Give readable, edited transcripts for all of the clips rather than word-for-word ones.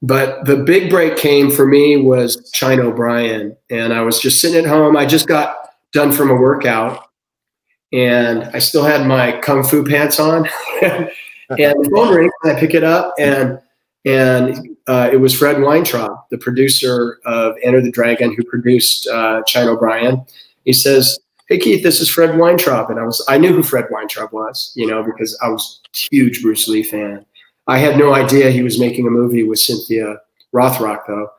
But the big break came for me was China O'Brien. And I was just sitting at home. I just got done from a workout and I still had my Kung Fu pants on. And the phone rings and I pick it up and it was Fred Weintraub, the producer of Enter the Dragon, who produced China O'Brien. He says, "Hey Keith, this is Fred Weintraub." And I knew who Fred Weintraub was, you know, because I was a huge Bruce Lee fan. I had no idea he was making a movie with Cynthia Rothrock, though.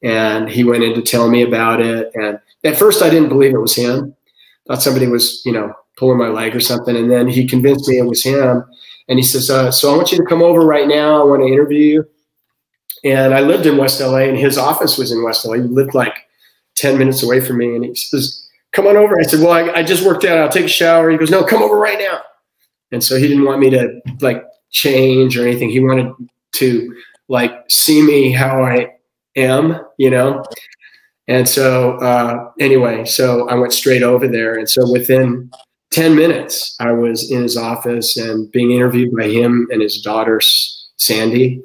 And he went in to tell me about it. And at first I didn't believe it was him. Thought somebody was, you know, pulling my leg or something. And then he convinced me it was him. And he says, so I want you to come over right now. I want to interview you. And I lived in West LA and his office was in West LA. He lived like 10 minutes away from me. And he says, "Come on over." I said, "Well, I just worked out. I'll take a shower." He goes, "No, come over right now." And so he didn't want me to like change or anything. He wanted to like see me how I am, you know? And so anyway, so I went straight over there. And so within 10 minutes, I was in his office and being interviewed by him and his daughter, Sandy.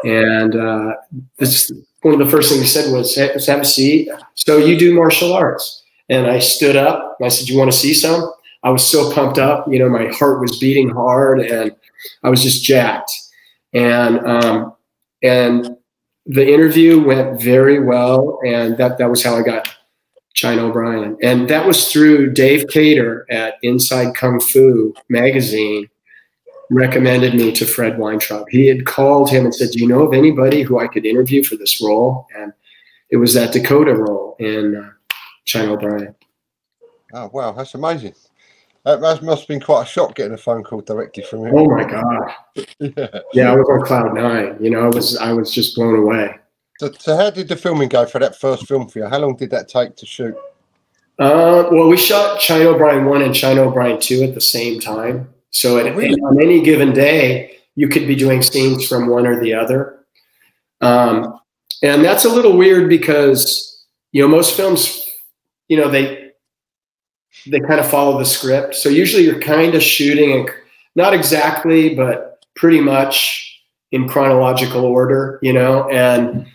And one of the first things he said was, "Hey, let's have a seat. So you do martial arts?" And I stood up and I said, "You want to see some?" I was so pumped up, you know, my heart was beating hard and I was just jacked. And the interview went very well. And that was how I got China O'Brien. And that was through Dave Cater at Inside Kung Fu magazine recommended me to Fred Weintraub. He had called him and said, "Do you know of anybody who I could interview for this role?" And it was that Dakota role in China O'Brien. Oh, wow. That's amazing. That must have been quite a shock getting a phone call directly from him. Oh my God. Yeah, I was on cloud nine. You know, I was just blown away. So how did the filming go for that first film for you? How long did that take to shoot? Well, we shot China O'Brien 1 and China O'Brien 2 at the same time. So on any given day, you could be doing scenes from one or the other. And that's a little weird because, you know, most films, you know, they kind of follow the script. So usually you're kind of shooting, in, not exactly, but pretty much in chronological order, you know. And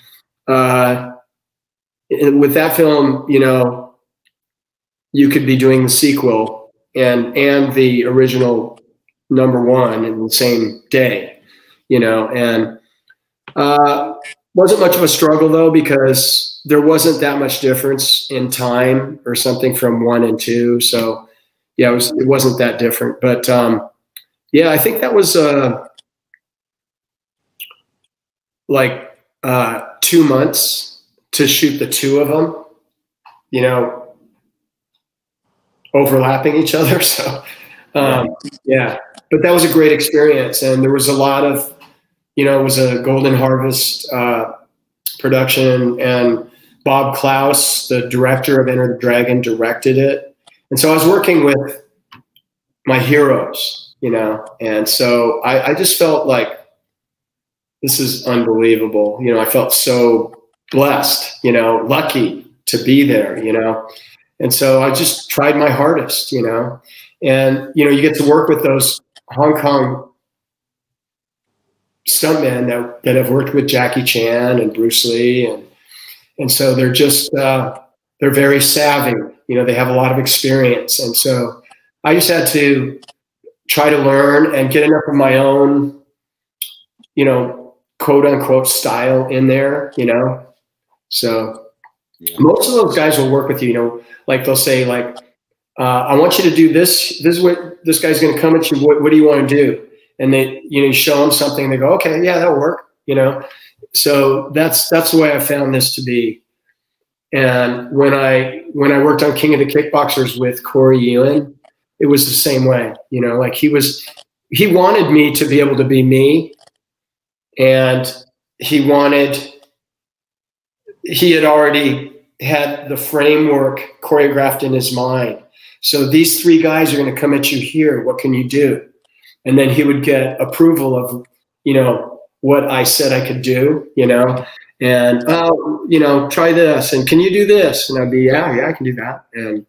with that film, you know, you could be doing the sequel and the original #1 in the same day, you know. And Wasn't much of a struggle though, because there wasn't that much difference in time or something from 1 and 2. So yeah, it wasn't that different. But yeah, I think that was like 2 months to shoot the 2 of them, you know, overlapping each other. So yeah, but that was a great experience. And there was a lot of, you know, it was a Golden Harvest production, and Bob Klaus, the director of Enter the Dragon, directed it. And so I was working with my heroes, you know, and so I just felt like this is unbelievable. You know, I felt so blessed, you know, lucky to be there, you know. And so I just tried my hardest, you know. And, you know, you get to work with those Hong Kong stuntmen that have worked with Jackie Chan and Bruce Lee. And so they're just, they're very savvy. You know, they have a lot of experience. And so I just had to try to learn and get enough of my own, you know, quote unquote style in there, you know. So most of those guys will work with you, you know, like they'll say like, I want you to do this. This is what this guy's going to come at you. What do you want to do? And they, you know, you show them something and they go, okay, yeah, that'll work, you know? So that's the way I found this to be. And when I worked on King of the Kickboxers with Corey Ewan, it was the same way, you know, like he wanted me to be able to be me. And he had already had the framework choreographed in his mind. So these 3 guys are going to come at you here. What can you do? And then he would get approval of, you know, what I said I could do, you know, and, you know, try this. And can you do this? And I'd be, yeah, I can do that. And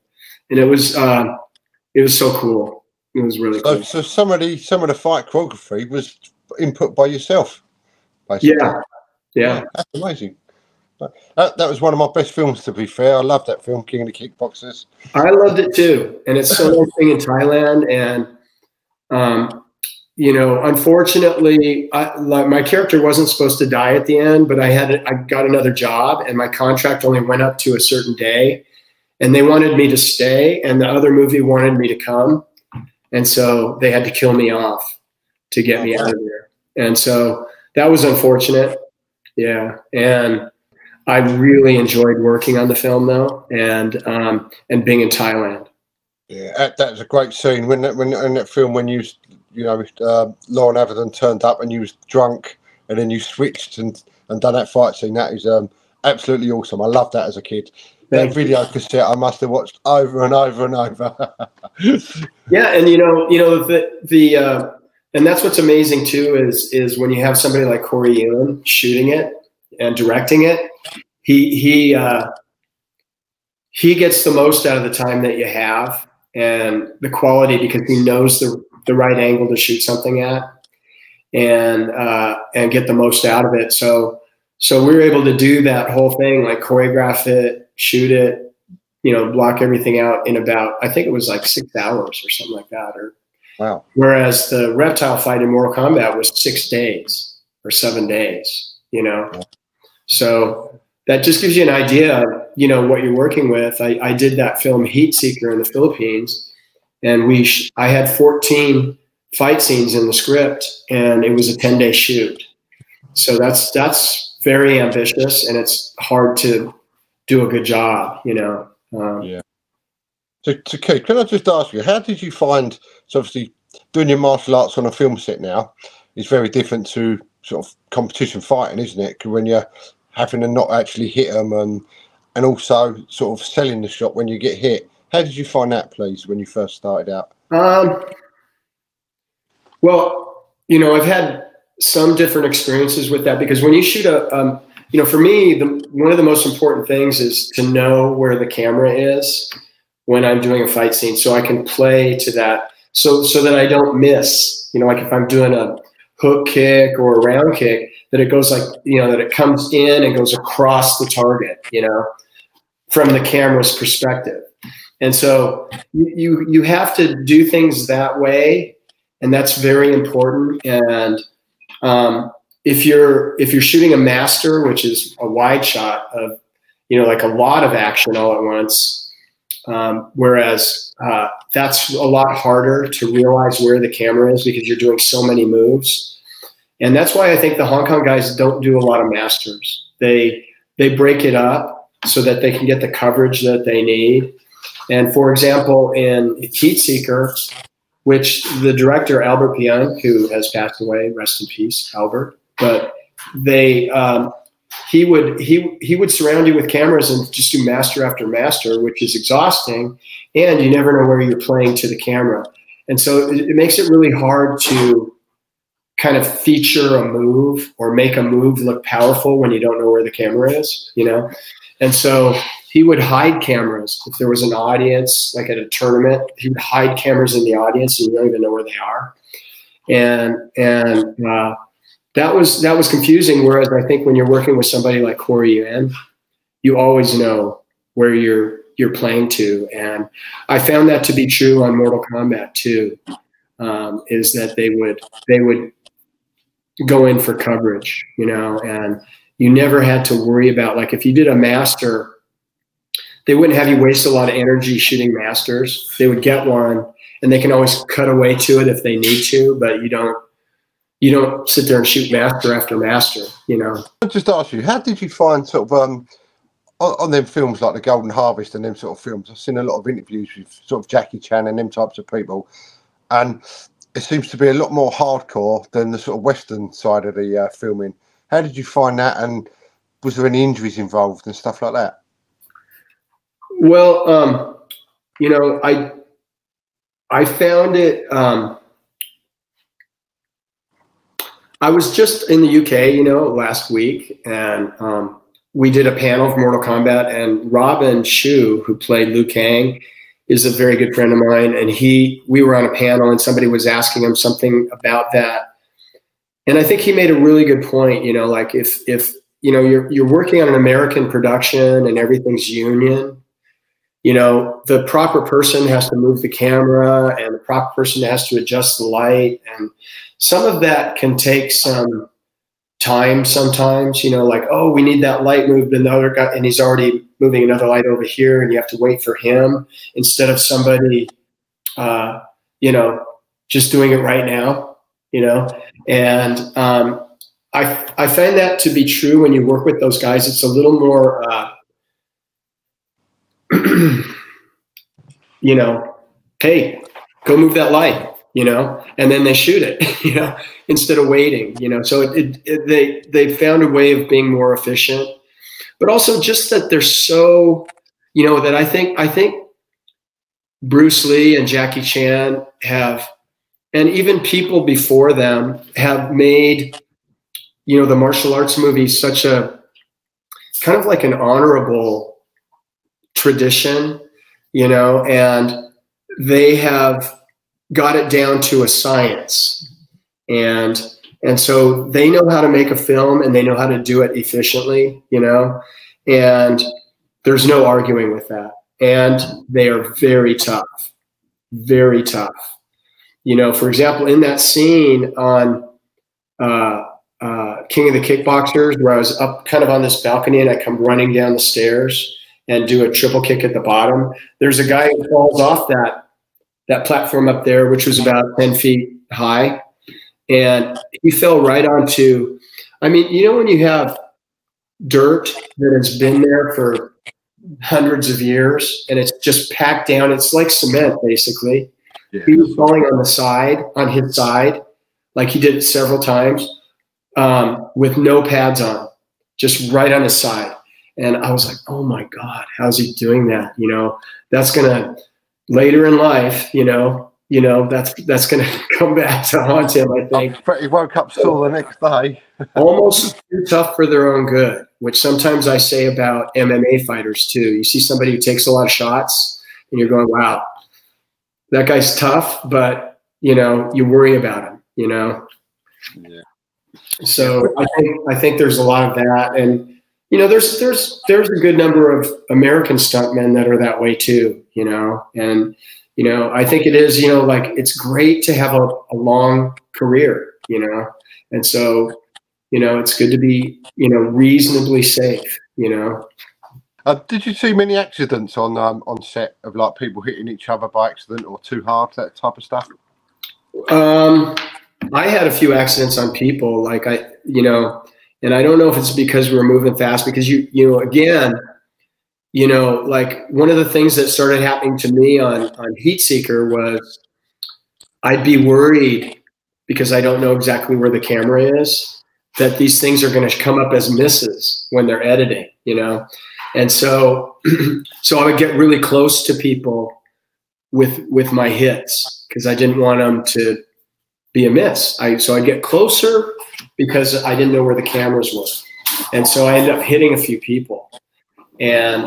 it was so cool. It was really cool. So some of the fight choreography was input by yourself, basically. Yeah. That's amazing. That was one of my best films, to be fair. I loved that film, King of the Kickboxers. I loved it too. And it's so nice being in Thailand. And, you know, unfortunately, my character wasn't supposed to die at the end, but I got another job, and my contract only went up to a certain day, and they wanted me to stay, and the other movie wanted me to come. And so they had to kill me off to get me out of there. And so that was unfortunate. Yeah. And I really enjoyed working on the film though, and being in Thailand. Yeah, that was a great scene when in that film, when you know, Lauren Avedon turned up and you was drunk, and then you switched and done that fight scene. That is absolutely awesome. I loved that as a kid. That video cassette I must have watched over and over and over. Yeah, and you know the and that's what's amazing too is when you have somebody like Corey Ewan shooting it and directing it, he gets the most out of the time that you have and the quality, because he knows the right angle to shoot something at and get the most out of it. So we were able to do that whole thing, like choreograph it, shoot it, you know, block everything out in about, I think it was like 6 hours or something like that. Or wow. Whereas the reptile fight in Mortal Kombat was 6 days or 7 days, you know? Yeah. So that just gives you an idea of, you know, what you're working with. I did that film Heat Seeker in the Philippines, and I had 14 fight scenes in the script, and it was a 10-day shoot. So that's very ambitious, and it's hard to do a good job, you know? Yeah. So Keith, can I just ask you, how did you find, so obviously doing your martial arts on a film set now is very different to sort of competition fighting, isn't it? When you're having to not actually hit them and also sort of selling the shot when you get hit. How did you find that, please, when you first started out? Well, you know, I've had some different experiences with that, because when you shoot you know, for me, one of the most important things is to know where the camera is when I'm doing a fight scene, so I can play to that, so that I don't miss. You know, like if I'm doing a hook kick or a round kick, that it goes like, you know, that it comes in and goes across the target, you know, from the camera's perspective. And so you have to do things that way, and that's very important. And if you're shooting a master, which is a wide shot of, like a lot of action all at once, whereas that's a lot harder to realize where the camera is because you're doing so many moves. And that's why I think the Hong Kong guys don't do a lot of masters. They break it up so that they can get the coverage that they need. And for example, in Heatseeker, which the director Albert Pion, who has passed away, rest in peace, Albert. But he would surround you with cameras and just do master after master, which is exhausting, and you never know where you're playing to the camera. And so it makes it really hard to kind of feature a move or make a move look powerful when you don't know where the camera is, And so he would hide cameras. If there was an audience, like at a tournament, he would hide cameras in the audience and you don't even know where they are. And that was confusing. Whereas I think when you're working with somebody like Corey Yuen, you always know where you're playing to. And I found that to be true on Mortal Kombat too, is that they would go in for coverage, and you never had to worry about, like, if you did a master, they wouldn't have you waste a lot of energy shooting masters. They would get one and they can always cut away to it if they need to, but you don't sit there and shoot master after master, I'll just ask you, how did you find sort of on them films like The Golden Harvest and them sort of films? I've seen a lot of interviews with sort of Jackie Chan and them types of people, and it seems to be a lot more hardcore than the sort of Western side of the filming. How did you find that, and was there any injuries involved and stuff like that? Well, I found it. I was just in the UK, last week, and we did a panel of Mortal Kombat, and Robin Shu, who played Liu Kang, is a very good friend of mine, and we were on a panel and somebody was asking him something about that. And I think he made a really good point, like if you're working on an American production and everything's union, the proper person has to move the camera and the proper person has to adjust the light. And some of that can take some time sometimes, like, oh, we need that light moved, and the other guy, and he's already moving another light over here, and you have to wait for him instead of somebody, just doing it right now, And I find that to be true when you work with those guys. It's a little more, hey, go move that light, and then they shoot it, instead of waiting, So they found a way of being more efficient, but also just that they're so, that I think Bruce Lee and Jackie Chan have, and even people before them have made, the martial arts movies such a kind of like an honorable tradition, and they have got it down to a science, and so they know how to make a film and they know how to do it efficiently, and there's no arguing with that. And they are very tough, very tough. For example, in that scene on King of the Kickboxers, where I was up kind of on this balcony and I come running down the stairs and do a triple kick at the bottom, there's a guy who falls off that platform up there, which was about 10 feet high. And he fell right onto, when you have dirt that has been there for hundreds of years and it's just packed down, it's like cement, basically. Yeah. He was falling on his side, like he did it several times, with no pads on, just right on his side. And I was like, oh my God, how's he doing that? That's going to, later in life, that's going to come back to haunt him, I think. But he woke up sore the next day. Almost too tough for their own good, which sometimes I say about MMA fighters too. You see somebody who takes a lot of shots and you're going, wow, that guy's tough, but, you worry about him, Yeah. So I think there's a lot of that. And, there's a good number of American stuntmen that are that way too, and, I think it is, like, it's great to have a long career, and so, You know, it's good to be, you know, reasonably safe, you know. Did you see many accidents on set of like people hitting each other by accident or too hard, that type of stuff? I had a few accidents on people, like you know, and I don't know if it's because we were moving fast, because you know, again, you know, like one of the things that started happening to me on Heat Seeker was I'd be worried because I don't know exactly where the camera is, that these things are going to come up as misses when they're editing, you know? And so, so I would get really close to people with my hits because I didn't want them to be a miss. So I'd get closer because I didn't know where the cameras were. And so I ended up hitting a few people. And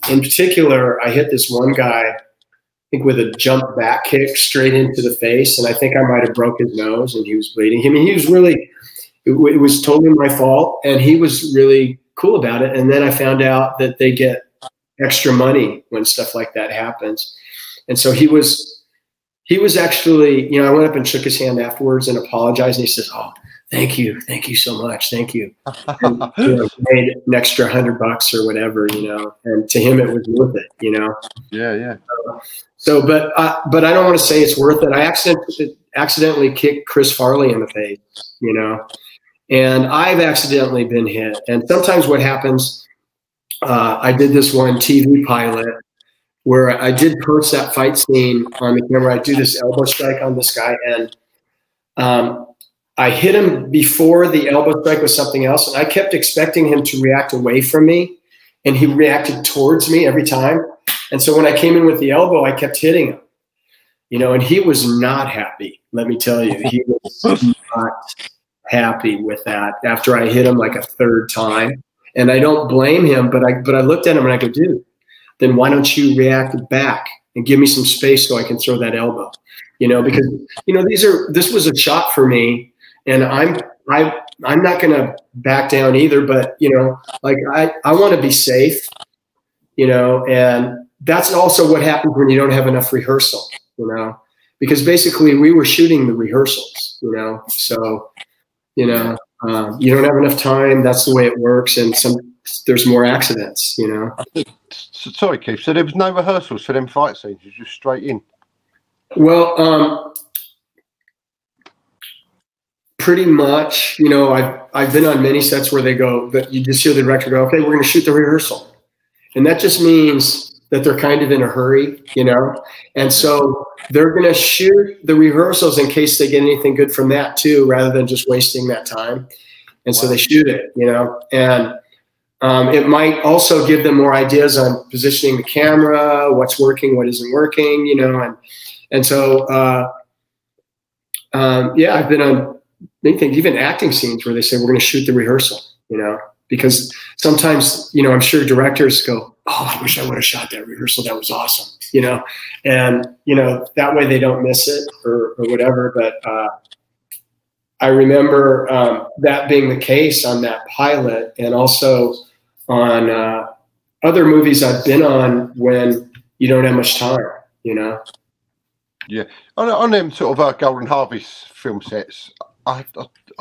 in particular, I hit this one guy, I think with a jump back kick straight into the face. And I think I might have broke his nose and he was bleeding. I mean, he was really, it was totally my fault. And he was really cool about it. And then I found out that they get extra money when stuff like that happens. And so he was actually, you know, I went up and shook his hand afterwards and apologized. And he says, "Oh, thank you so much, thank you." And, you know, made an extra $100 or whatever, you know. And to him, it was worth it, you know. Yeah, yeah. So, but I don't want to say it's worth it. I accidentally kicked Chris Farley in the face, you know, and I've accidentally been hit. And sometimes what happens, I did this one TV pilot where I did post that fight scene on the camera. I do this elbow strike on this guy, and I hit him before the elbow strike with something else, and I kept expecting him to react away from me, and he reacted towards me every time. And so when I came in with the elbow, I kept hitting him, you know, and he was not happy. Let me tell you, he was not happy with that after I hit him like a third time. And I don't blame him, but I looked at him and I go, "Dude, then why don't you react back and give me some space so I can throw that elbow?" You know, because, you know, this was a shot for me, and I'm not going to back down either, but, you know, like I want to be safe, you know, and that's also what happens when you don't have enough rehearsal, you know, because basically we were shooting the rehearsals, you know, so, you know, you don't have enough time. That's the way it works. And there's more accidents, you know. Sorry, Keith. So there was no rehearsals for them fight scenes. You just straight in. Well, pretty much, you know, I've been on many sets where they go, but you just hear the director go, "Okay, we're going to shoot the rehearsal," and that just means that they're kind of in a hurry, you know, and so they're going to shoot the rehearsals in case they get anything good from that too, rather than just wasting that time. And so they shoot it, you know, and it might also give them more ideas on positioning the camera, what's working, what isn't working, you know, and so yeah, I've been on many things, even acting scenes where they say we're going to shoot the rehearsal, you know, because sometimes, you know, I'm sure directors go, "Oh, I wish I would have shot that rehearsal. That was awesome," you know, and, you know, that way they don't miss it or whatever. But I remember that being the case on that pilot, and also on other movies I've been on when you don't have much time, you know. Yeah, on them sort of Golden Harvest film sets, I've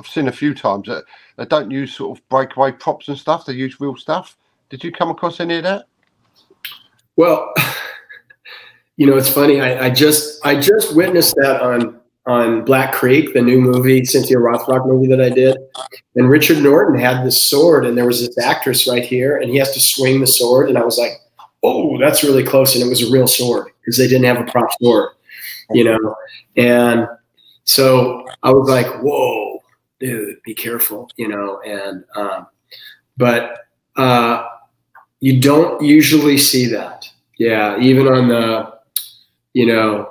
seen a few times that they don't use sort of breakaway props and stuff. They use real stuff. Did you come across any of that? Well, you know, it's funny. I just witnessed that on Black Creek, the new movie, Cynthia Rothrock movie that I did. And Richard Norton had this sword, and there was this actress right here, and he has to swing the sword. And I was like, "Oh, that's really close." And it was a real sword because they didn't have a prop sword, you know. And so I was like, "Whoa, dude, be careful," you know. And but you don't usually see that. Yeah, even on the, you know,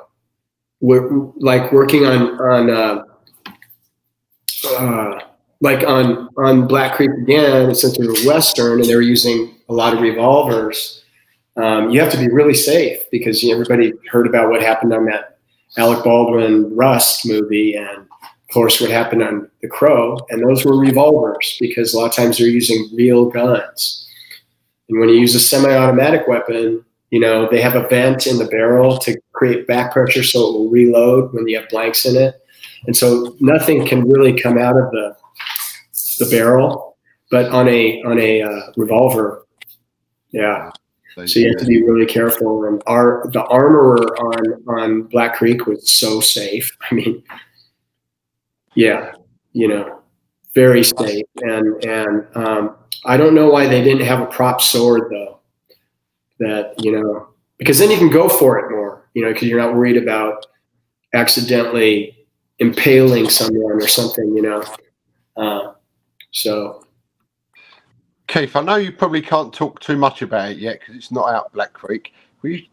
like working on like on Black Creek again, since it was Western and they were using a lot of revolvers, you have to be really safe because everybody heard about what happened on that Alec Baldwin Rust movie, and of course what happened on The Crow, and those were revolvers because a lot of times they're using real guns. And when you use a semi-automatic weapon, you know, they have a vent in the barrel to create back pressure so it will reload when you have blanks in it. And so nothing can really come out of the barrel, but on a revolver. Yeah. So you have to be really careful. And the armorer on Black Creek was so safe. I mean, yeah, you know, very safe. And I don't know why they didn't have a prop sword though. That, you know, because then you can go for it more, you know, because you're not worried about accidentally impaling someone or something, you know. So. Keith, I know you probably can't talk too much about it yet because it's not out Black Creek.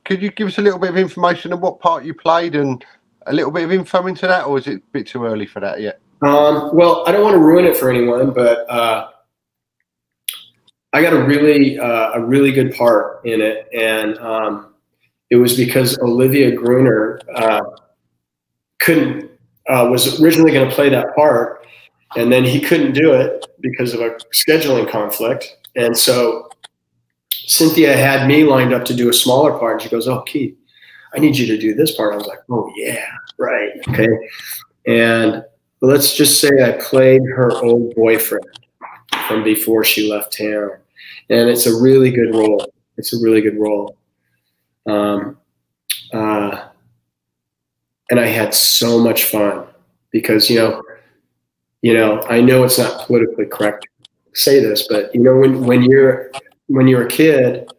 Could you give us a little bit of information on what part you played and a little bit of info into that, or is it a bit too early for that yet? Well, I don't want to ruin it for anyone, but I got a really good part in it, and it was because Olivia Gruner was originally going to play that part, and then he couldn't do it because of a scheduling conflict. And so Cynthia had me lined up to do a smaller part. And she goes, "Oh, Keith, I need you to do this part." I was like, "Oh yeah, right. Okay." And let's just say I played her old boyfriend from before she left town. And it's a really good role. It's a really good role. And I had so much fun because, you know, I know it's not politically correct to say this, but you know, when you're a kid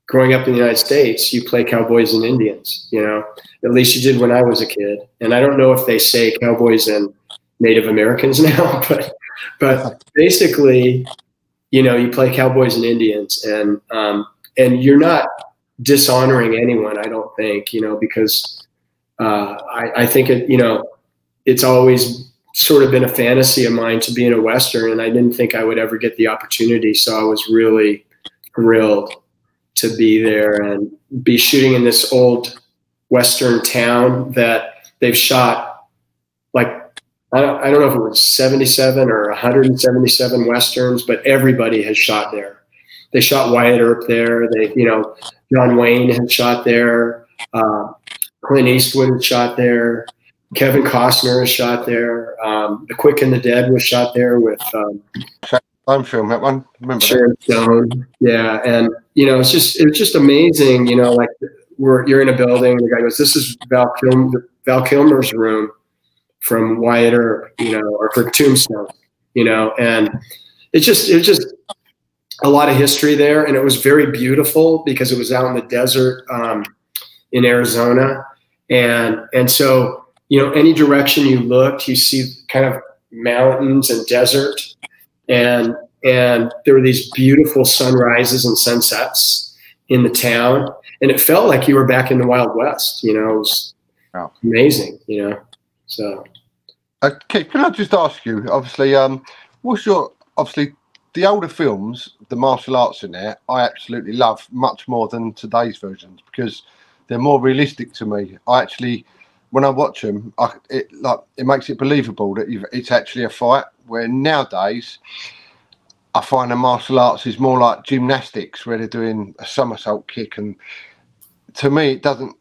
growing up in the United States, you play cowboys and Indians, you know, at least you did when I was a kid. And I don't know if they say cowboys and Native Americans now, but basically, you know, you play cowboys and Indians, and you're not dishonoring anyone, I don't think, you know, because I think it, you know, it's always sort of been a fantasy of mine to be in a Western, and I didn't think I would ever get the opportunity. So I was really thrilled to be there and be shooting in this old Western town that they've shot, like, I don't know if it was 77 or 177 Westerns, but everybody has shot there. They shot Wyatt Earp there. They, you know, John Wayne had shot there. Clint Eastwood had shot there. Kevin Costner has shot there. The Quick and the Dead was shot there with I'm filming that one. Remember Sharon Stone. Yeah, and you know, it was just amazing. You know, like you're in a building, and the guy goes, "This is Val Kilmer's room from Wyatt Earp," you know, or for Tombstone, you know, and it was just a lot of history there, and it was very beautiful because it was out in the desert in Arizona, and so, you know, any direction you looked, you see kind of mountains and desert, and there were these beautiful sunrises and sunsets in the town, and it felt like you were back in the Wild West. You know, it was amazing. You know, so. Okay, can I just ask you? Obviously, obviously the older films, the martial arts in there, I absolutely love much more than today's versions because they're more realistic to me. I actually, when I watch them, it makes it believable that it's actually a fight. Where nowadays, I find the martial arts is more like gymnastics, where they're doing a somersault kick, and to me, it doesn't.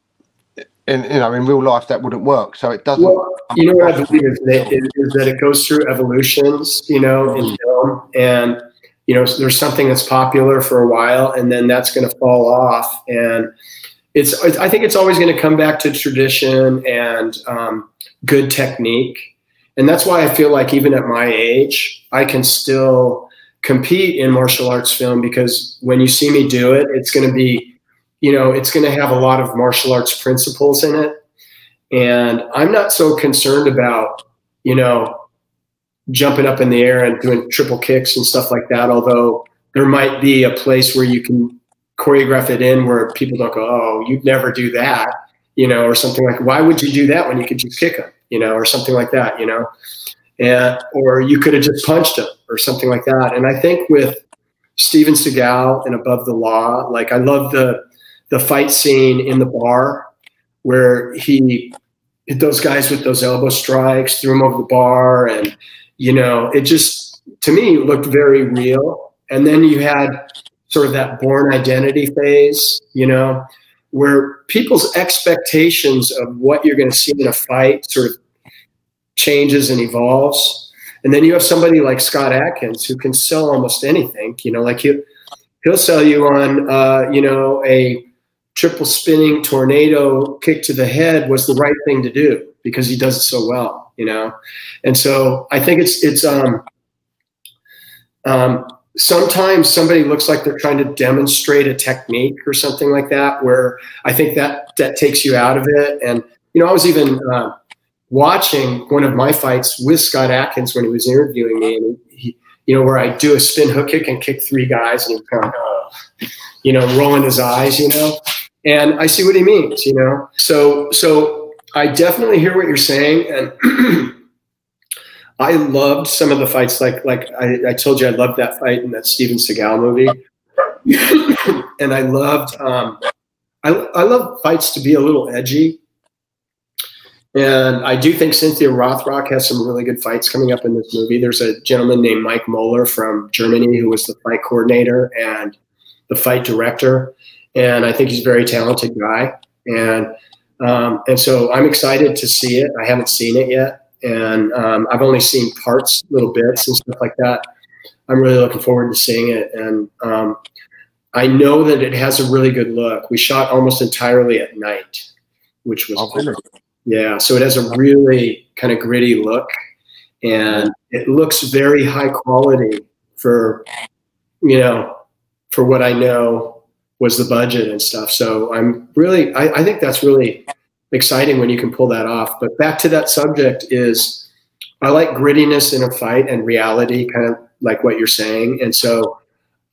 In real life, that wouldn't work. So it doesn't. Well, you know what I believe is that it goes through evolutions, you know, in film, and you know, there's something that's popular for a while, and then that's going to fall off, and I think it's always going to come back to tradition and good technique. And that's why I feel like even at my age, I can still compete in martial arts film, because when you see me do it, it's going to be, you know, it's going to have a lot of martial arts principles in it. And I'm not so concerned about, you know, jumping up in the air and doing triple kicks and stuff like that. Although there might be a place where you can choreograph it in where people don't go, "Oh, you'd never do that," you know, or something like, "Why would you do that when you could just kick them?" You know, or something like that, you know, or you could have just punched him or something like that. And I think with Steven Seagal and Above the Law, like I love the fight scene in the bar where he hit those guys with those elbow strikes, threw them over the bar. And, you know, it just, to me, looked very real. And then you had sort of that Bourne Identity phase, you know, where people's expectations of what you're going to see in a fight sort of changes and evolves. And then you have somebody like Scott Adkins who can sell almost anything, you know, like he'll sell you on, you know, a triple spinning tornado kick to the head was the right thing to do because he does it so well, you know? And so I think sometimes somebody looks like they're trying to demonstrate a technique or something like that, where I think that takes you out of it. And, you know, I was even watching one of my fights with Scott Adkins when he was interviewing me, and he, you know, where I do a spin hook kick and kick 3 guys, and he kind of, you know, rolling his eyes, you know, and I see what he means, you know. So I definitely hear what you're saying, and I loved some of the fights, like I told you, I loved that fight in that Steven Seagal movie, and I loved I love fights to be a little edgy. And I do think Cynthia Rothrock has some really good fights coming up in this movie. There's a gentleman named Mike Moeller from Germany who was the fight coordinator and the fight director. And I think he's a very talented guy. And so I'm excited to see it. I haven't seen it yet. And I've only seen parts, little bits and stuff like that. I'm really looking forward to seeing it. And I know that it has a really good look. We shot almost entirely at night, which was awesome. Yeah, so it has a really kind of gritty look, and it looks very high quality for, you know, for what I know was the budget and stuff. So I'm really, I think that's really exciting when you can pull that off. But back to that subject is, I like grittiness in a fight and reality, kind of like what you're saying. And so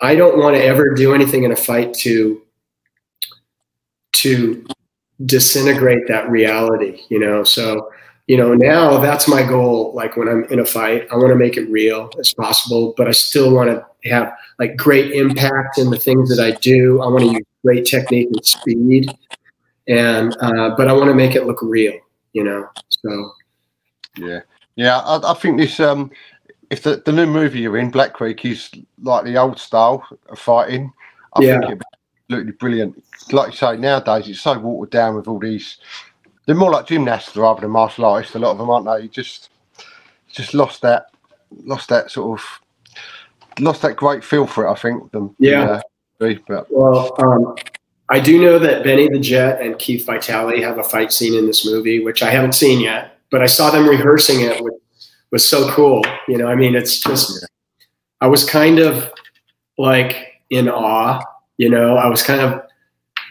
I don't want to ever do anything in a fight to disintegrate that reality, you know? So, you know, now that's my goal. Like when I'm in a fight, I want to make it real as possible, but I still want to have like great impact in the things that I do. I want to use great technique and speed, and, but I want to make it look real, you know? So. Yeah. Yeah. I think this, if the new movie you're in, Black Creek, is like the old style of fighting, I think it'd be absolutely brilliant. Like you say, nowadays it's so watered down with all these. They're more like gymnasts rather than martial artists. A lot of them, aren't they? You just lost that sort of lost that great feel for it. I think. Well, I do know that Benny the Jet and Keith Vitale have a fight scene in this movie, which I haven't seen yet, but I saw them rehearsing it, which was so cool. You know, I mean, it's just, I was kind of like in awe. You know, I was kind of,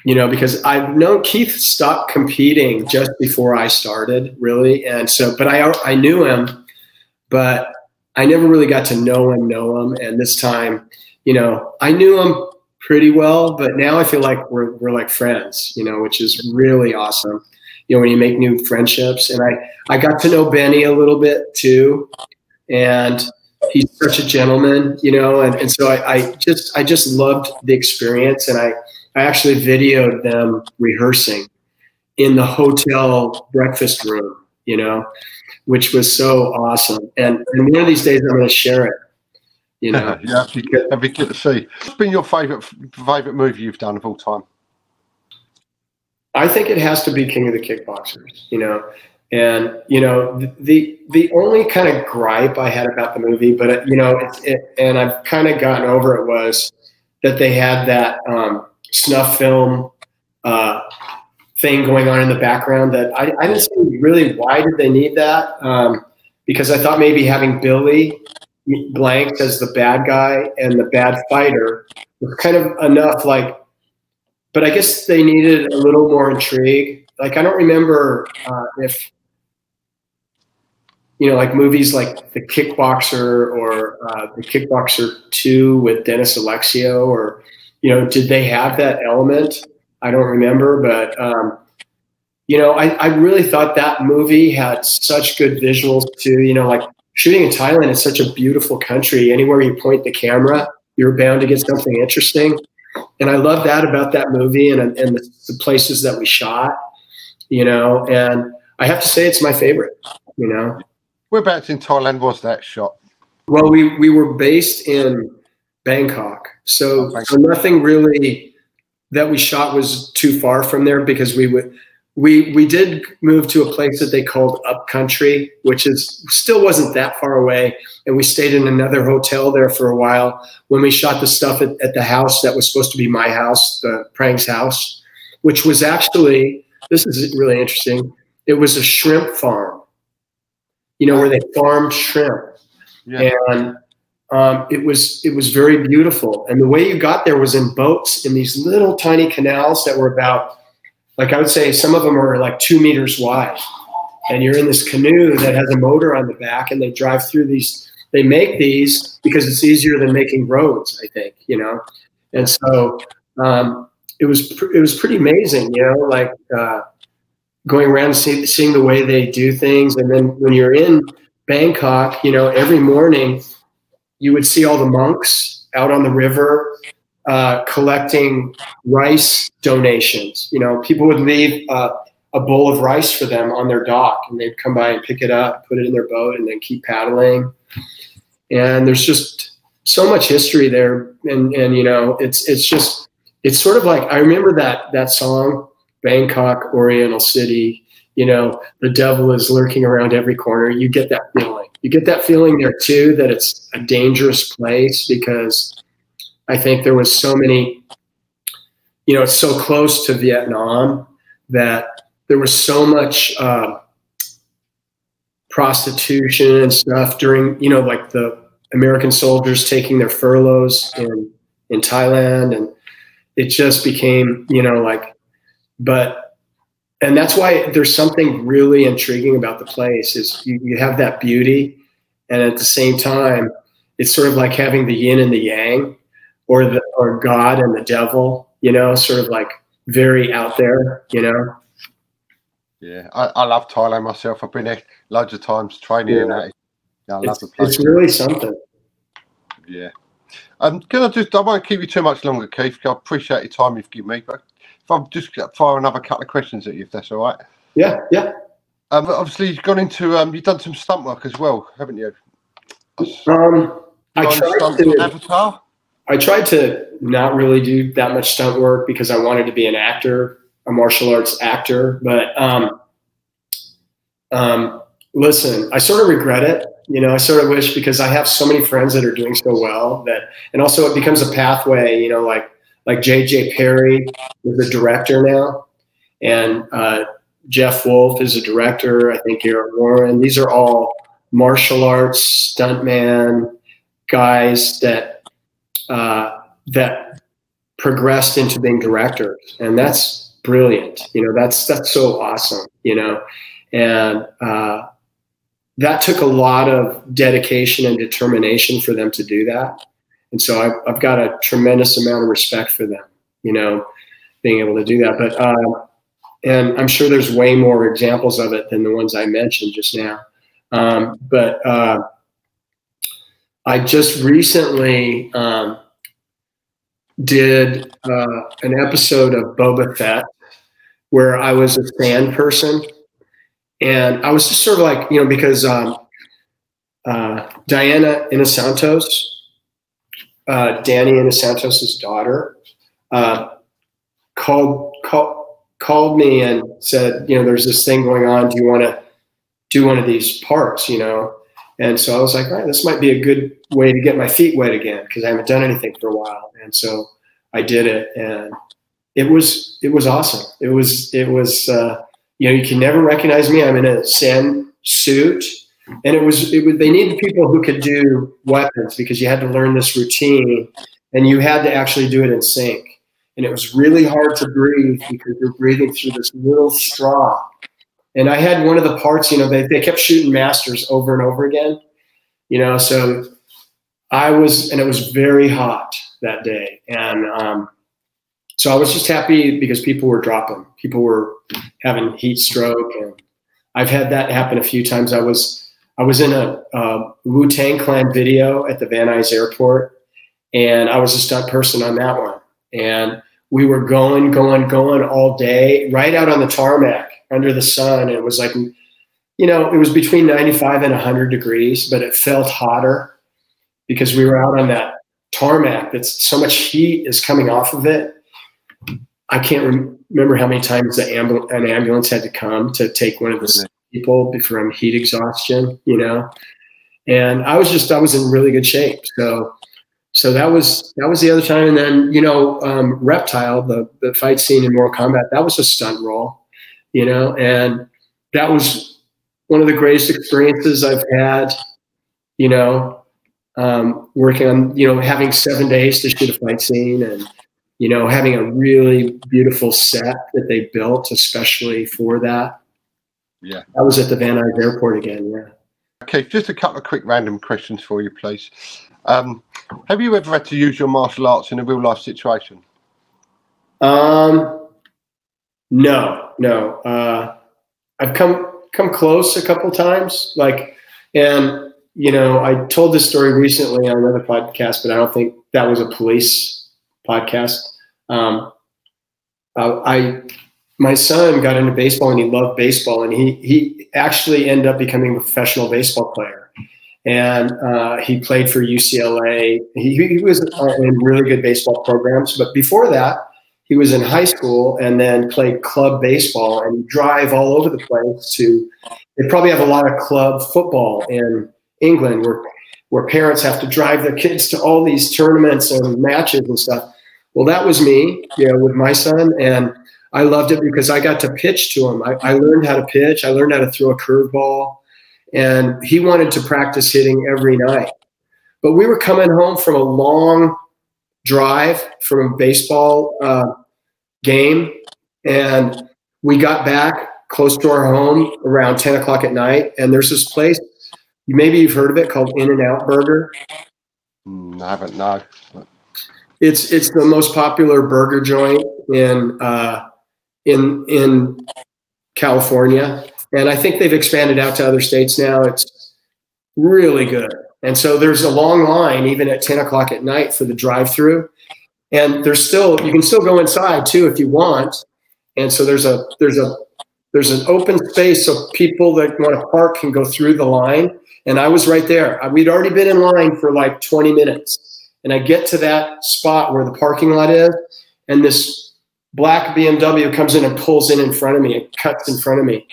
you know, because I've known Keith stopped competing just before I started, really. And so, but I knew him, but I never really got to know him. And this time, you know, I knew him pretty well, but now I feel like we're like friends, you know, which is really awesome. You know, when you make new friendships. And I got to know Benny a little bit too. And he's such a gentleman, you know, and so I just loved the experience. And I actually videoed them rehearsing in the hotel breakfast room, you know, which was so awesome. And one of these days I'm going to share it, you know. Yeah, that'd be good to see. What's been your favorite movie you've done of all time? I think it has to be King of the Kickboxers, you know. And, you know, the only kind of gripe I had about the movie, but, you know, and I've kind of gotten over it, was that they had that snuff film thing going on in the background that I didn't see really why did they need that, because I thought maybe having Billy Blanks as the bad guy and the bad fighter was kind of enough, like, but I guess they needed a little more intrigue. Like, I don't remember if, you know, like movies like The Kickboxer or The Kickboxer 2 with Dennis Alexio, or, you know, did they have that element? I don't remember, but, you know, I really thought that movie had such good visuals too. You know, like shooting in Thailand is such a beautiful country. Anywhere you point the camera, you're bound to get something interesting. And I love that about that movie and the places that we shot, you know, and I have to say it's my favorite, you know. Whereabouts in Thailand was that shot? Well, we were based in Bangkok. So nothing really that we shot was too far from there, because we did move to a place that they called Upcountry, which is still wasn't that far away. And we stayed in another hotel there for a while when we shot the stuff at the house that was supposed to be my house, the Prang's house, which was actually, this is really interesting. It was a shrimp farm, you know, where they farmed shrimp. Yeah. And it was very beautiful. And the way you got there was in boats in these little tiny canals that were about, like I would say some of them are like 2 meters wide. And you're in this canoe that has a motor on the back, and they drive through these. They make these because it's easier than making roads, I think, you know. And so it was pretty amazing, you know, like going around and seeing the way they do things. And then when you're in Bangkok, you know, every morning you would see all the monks out on the river collecting rice donations. You know, people would leave a bowl of rice for them on their dock, and they'd come by and pick it up, put it in their boat, and then keep paddling. And there's just so much history there. And you know, it's sort of like, I remember that song, Bangkok, Oriental City, you know, the devil is lurking around every corner. You get that feeling. You get that feeling there too, that it's a dangerous place, because I think there was so many, you know, it's so close to Vietnam that there was so much prostitution and stuff during, you know, like the American soldiers taking their furloughs in Thailand. And it just became, you know, like, and that's why there's something really intriguing about the place is you have that beauty. And at the same time, it's sort of like having the yin and the yang, or God and the devil, you know, sort of like very out there, you know? Yeah, I love Thailand myself. I've been there loads of times training in that. Yeah, I love the place. It's really something. Yeah. I won't keep you too much longer, Keith. I appreciate your time you've given me, but if I'm just fire another couple of questions at you, if that's all right. Yeah, yeah. Obviously, you've gone into you've done some stunt work as well, haven't you? I tried to not really do that much stunt work because I wanted to be an actor, a martial arts actor. But listen, I sort of regret it. You know, I sort of wish, because I have so many friends that are doing so well and also it becomes a pathway, you know, like J.J. Perry is a director now, and Jeff Wolf is a director. I think Garrett Warren. These are all martial arts stuntman guys that progressed into being directors, and that's brilliant. You know, that's so awesome. You know, and that took a lot of dedication and determination for them to do that. And so I've got a tremendous amount of respect for them, you know, being able to do that. But and I'm sure there's way more examples of it than the ones I mentioned just now. But I just recently did an episode of Boba Fett where I was a sand person. And I was just sort of like, you know, because Diana Inosantos, Danny Inosantos' daughter, called me and said, you know, there's this thing going on. Do you want to do one of these parts, you know? And so I was like, all right, this might be a good way to get my feet wet again, because I haven't done anything for a while. And so I did it, and it was awesome. It was you know, you can never recognize me. I'm in a sand suit, and they needed people who could do weapons, because you had to learn this routine, and you had to actually do it in sync. And it was really hard to breathe because you're breathing through this little straw. And I had one of the parts, you know, they kept shooting masters over and over again, you know, so and it was very hot that day. And so I was just happy because people were dropping. People were having heat stroke, and I've had that happen a few times. I was in a Wu-Tang Clan video at the Van Nuys Airport, and I was a stunt person on that one. And we were going all day, right out on the tarmac under the sun. And it was like, you know, it was between 95 and 100 degrees, but it felt hotter because we were out on that tarmac. That's so much heat is coming off of it. I can't remember how many times an ambulance had to come to take one of the people from heat exhaustion, you know. And I was in really good shape. So that was the other time. And then, you know, Reptile, the fight scene in Mortal Kombat, that was a stunt role, you know, and that was one of the greatest experiences I've had, you know, working on, you know, having 7 days to shoot a fight scene, and, you know, having a really beautiful set that they built especially for that. Yeah. That was at the Van Nuys Airport again. Yeah. Okay, just a couple of quick random questions for you, please. Have you ever had to use your martial arts in a real life situation? No. I've come close a couple times, like, and you know, I told this story recently on another podcast, but I don't think that was a police podcast. My son got into baseball and he loved baseball, and he actually ended up becoming a professional baseball player. And he played for UCLA. He was in really good baseball programs, but before that, he was in high school and then played club baseball and drive all over the place they probably have a lot of club football in England where parents have to drive their kids to all these tournaments and matches and stuff. Well, that was me, you know, with my son, and I loved it because I got to pitch to him. I learned how to pitch. I learned how to throw a curveball, and he wanted to practice hitting every night. But we were coming home from a long drive from a baseball game, and we got back close to our home around 10 o'clock at night, and there's this place, maybe you've heard of it, called In-N-Out Burger. I haven't, no. It's the most popular burger joint in California, and I think they've expanded out to other states now. It's really good. And so there's a long line even at 10 o'clock at night for the drive-through. And you can still go inside too if you want. And so there's an open space so people that want to park can go through the line. And I was right there. We'd already been in line for like 20 minutes. And I get to that spot where the parking lot is, and this black BMW comes in and pulls in front of me. It cuts in front of me.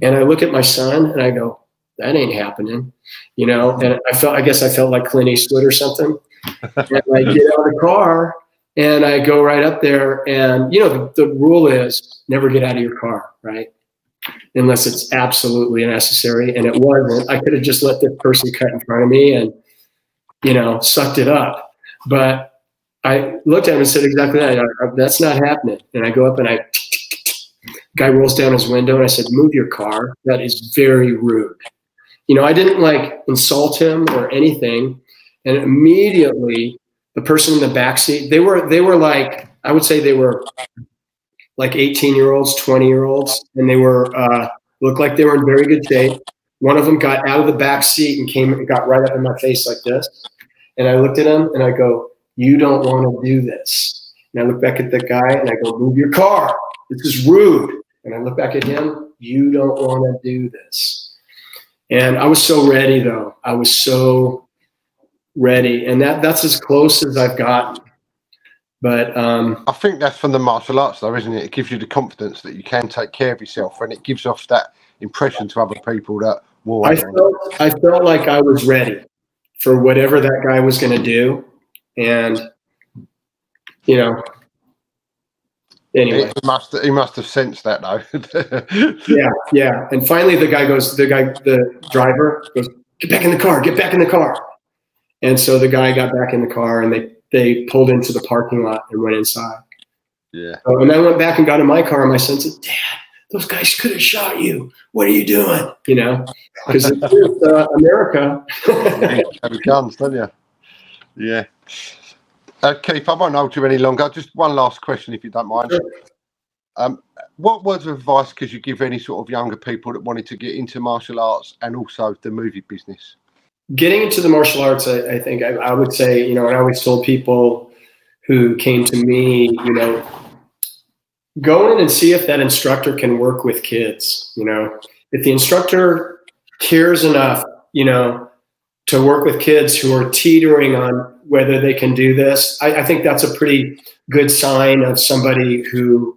And I look at my son and I go, that ain't happening, you know? And I guess I felt like Clint Eastwood or something. And I get out of the car and I go right up there, and, you know, the rule is never get out of your car, right? Unless it's absolutely necessary. And it wasn't. I could have just let this person cut in front of me and, you know, sucked it up. But I looked at him and said exactly that. That's not happening. And I go up and guy rolls down his window and I said, move your car. That is very rude. You know, I didn't like insult him or anything. And immediately the person in the back seat, they were like, I would say they were like 18-year-olds, 20-year-olds. And they looked like they were in very good shape. One of them got out of the back seat and got right up in my face like this. And I looked at him and I go, you don't want to do this. And I look back at the guy and I go, move your car. This is rude. And I look back at him, you don't want to do this. And I was so ready though. I was so ready. And that's as close as I've gotten. But I think that's from the martial arts though, isn't it? It gives you the confidence that you can take care of yourself, and it gives off that impression to other people that, well, I felt like I was ready for whatever that guy was going to do. And, you know, anyway. He must have sensed that though. Yeah. And finally the driver goes, get back in the car. And so the guy got back in the car and they pulled into the parking lot and went inside. Yeah. So, and I went back and got in my car, and my son said, Dad, those guys could have shot you. What are you doing? You know, because it's America. Have guns, don't you? Yeah. Keith, I won't hold you any longer. Just one last question, if you don't mind. Sure. What words of advice could you give any sort of younger people that wanted to get into martial arts and also the movie business? Getting into the martial arts, I think I would say, you know, and I always told people who came to me, you know, go in and see if that instructor can work with kids. You know, if the instructor cares enough, you know, to work with kids who are teetering on whether they can do this. I think that's a pretty good sign of somebody who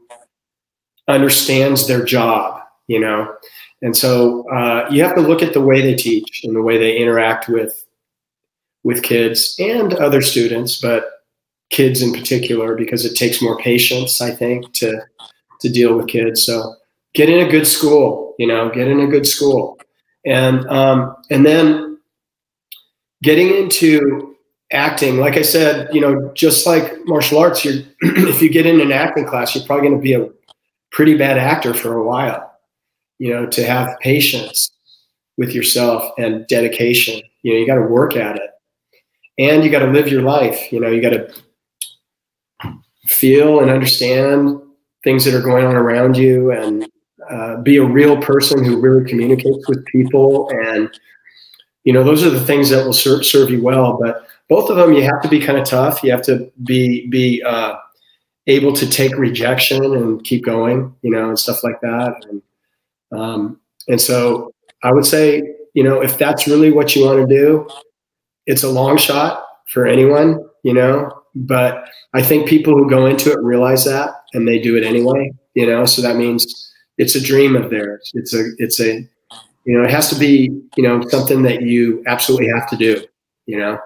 understands their job, you know? And so you have to look at the way they teach and the way they interact with kids and other students, but kids in particular, because it takes more patience, I think, to deal with kids. So get in a good school, you know, get in a good school. And then getting into acting, like I said, you know, just like martial arts, if you get in an acting class, you're probably going to be a pretty bad actor for a while, you know, to have patience with yourself and dedication. You know, you got to work at it, and you got to live your life. You know, you got to feel and understand things that are going on around you, and be a real person who really communicates with people. And, you know, those are the things that will serve you well. But both of them, you have to be kind of tough. You have to be able to take rejection and keep going, you know, and stuff like that. And so I would say, you know, if that's really what you want to do, it's a long shot for anyone, you know, but I think people who go into it realize that, and they do it anyway, you know, so that means it's a dream of theirs. It's a, you know, it has to be, you know, something that you absolutely have to do, you know,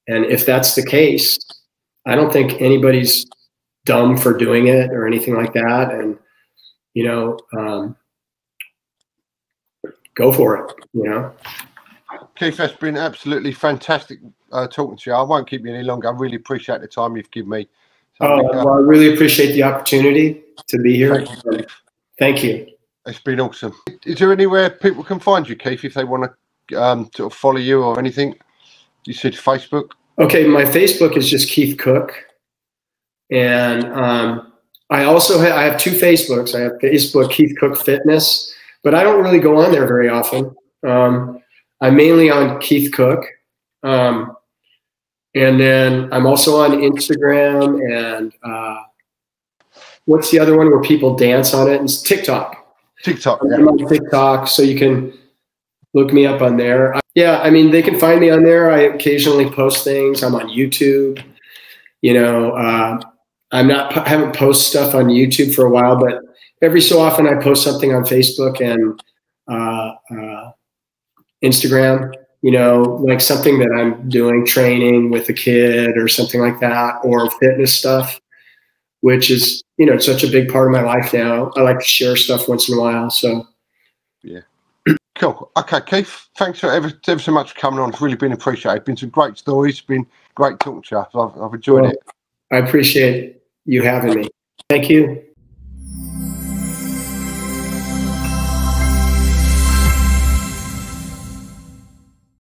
and if that's the case, I don't think anybody's dumb for doing it or anything like that. And, you know, go for it, you know. Keith, that's been absolutely fantastic talking to you. I won't keep you any longer. I really appreciate the time you've given me. So well, I really appreciate the opportunity to be here. Thank you. It's been awesome. Is there anywhere people can find you, Keith, if they want to sort of follow you or anything? You said Facebook. Okay, my Facebook is just Keith Cooke. And I also have two Facebooks. I have Facebook Keith Cooke Fitness, but I don't really go on there very often. I'm mainly on Keith Cooke. And then I'm also on Instagram and what's the other one where people dance on it? It's TikTok. TikTok. I'm on TikTok, so you can look me up on there. Yeah, I mean, they can find me on there. I occasionally post things. I'm on YouTube. You know, I haven't posted stuff on YouTube for a while, but every so often I post something on Facebook and Instagram, you know, like something that I'm doing, training with a kid or something like that, or fitness stuff, which is, you know, such a big part of my life now. I like to share stuff once in a while. So, yeah. Cool. Okay, Keith, thanks for ever so much for coming on. It's really been appreciated. It's been some great stories. It's been great talking to you. I've enjoyed it. I appreciate you having me. Thank you.